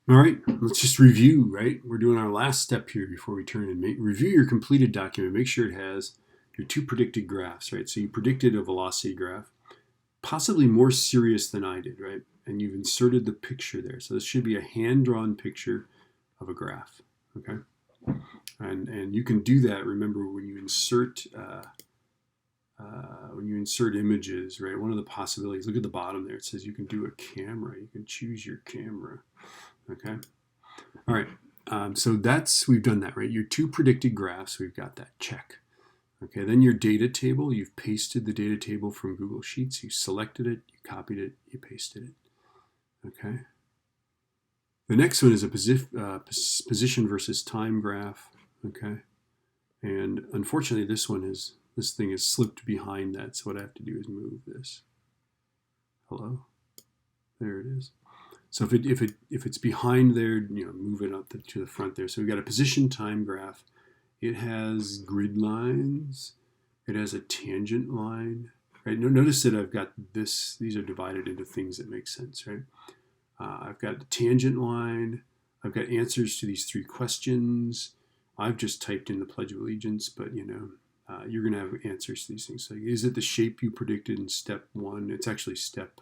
All right, let's just review, right? We're doing our last step here before we turn and review your completed document. Make sure it has your two predicted graphs, right? So you predicted a velocity graph, possibly more serious than I did, right? And you've inserted the picture there. So this should be a hand-drawn picture of a graph, okay? And you can do that, remember, when you insert images, right? One of the possibilities, look at the bottom there. It says you can do a camera. You can choose your camera, okay? All right, so we've done that, right? Your two predicted graphs, we've got that, check. Okay, then your data table, you've pasted the data table from Google Sheets, you selected it, you copied it, you pasted it, okay? The next one is a position versus time graph, okay? And unfortunately, this thing is slipped behind that, so what I have to do is move this. Hello? There it is. So if it's behind there, move it up to the front there. So we've got a position time graph. It has grid lines. It has a tangent line. Right? Notice that I've got this. These are divided into things that make sense, right? I've got a tangent line. I've got answers to these three questions. I've just typed in the Pledge of Allegiance, but you're going to have answers to these things. So is it the shape you predicted in step 1? It's actually step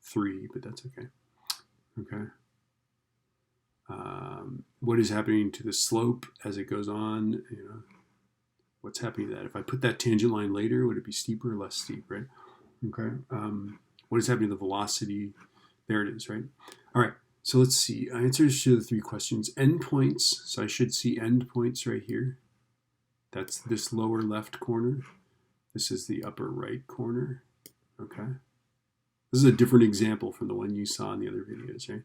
3, but that's okay. Okay. What is happening to the slope as it goes on? What's happening to that? If I put that tangent line later, would it be steeper or less steep, right? Okay. What is happening to the velocity? There it is, right? All right. So let's see. Answers to the three questions. Endpoints. So I should see endpoints right here. That's this lower left corner. This is the upper right corner. Okay. This is a different example from the one you saw in the other videos, right?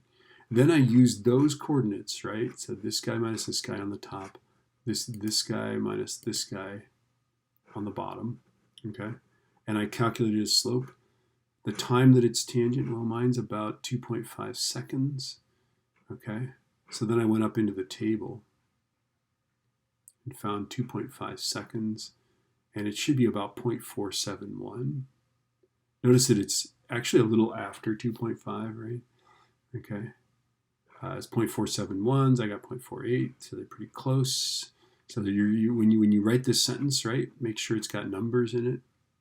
Then I used those coordinates, right? So this guy minus this guy on the top, this guy minus this guy on the bottom, okay? And I calculated his slope. The time that it's tangent, well, mine's about 2.5 seconds, okay? So then I went up into the table and found 2.5 seconds, and it should be about 0.471. Notice that it's actually a little after 2.5, right? Okay. It's 0.471s. I got 0.48, so they're pretty close. So that when you write this sentence, right, make sure it's got numbers in it.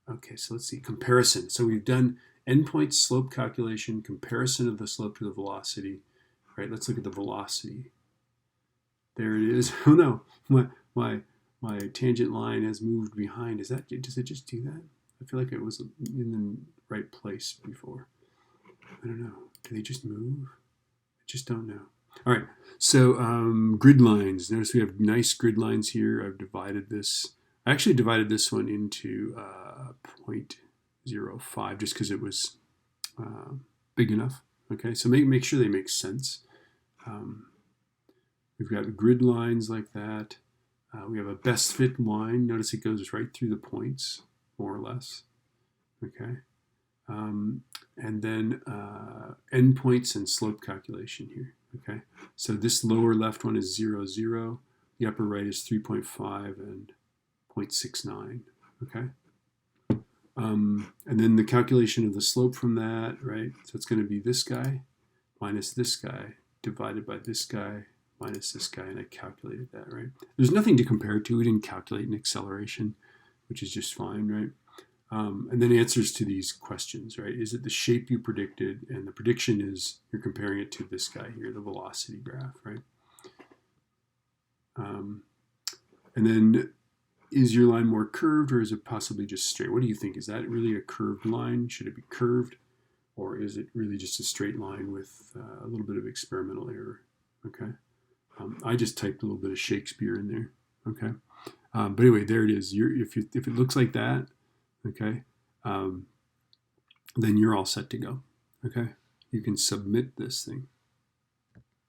Okay, so let's see, comparison. So we've done endpoint slope calculation, comparison of the slope to the velocity. Right, let's look at the velocity. There it is. Oh no, my tangent line has moved behind. Does it just do that? I feel like it was in the right place before. I don't know. Do they just move? I just don't know. All right. So grid lines. Notice we have nice grid lines here. I've divided this. I actually divided this one into 0.05 just because it was big enough. Okay. So make sure they make sense. We've got grid lines like that. We have a best fit line. Notice it goes right through the points, more or less. Okay. And then endpoints and slope calculation here. Okay. So this lower left one is 0, 0. The upper right is 3.5 and 0.69. Okay. And then the calculation of the slope from that, right? So it's going to be this guy minus this guy divided by this guy minus this guy, and I calculated that, right? There's nothing to compare to. We didn't calculate an acceleration, which is just fine, right? And then answers to these questions, right? Is it the shape you predicted? And the prediction is you're comparing it to this guy here, the velocity graph, right? And then is your line more curved or is it possibly just straight? What do you think? Is that really a curved line? Should it be curved? Or is it really just a straight line with a little bit of experimental error? Okay. I just typed a little bit of Shakespeare in there. Okay. But anyway, there it is. If it looks like that, okay, then you're all set to go. Okay. You can submit this thing.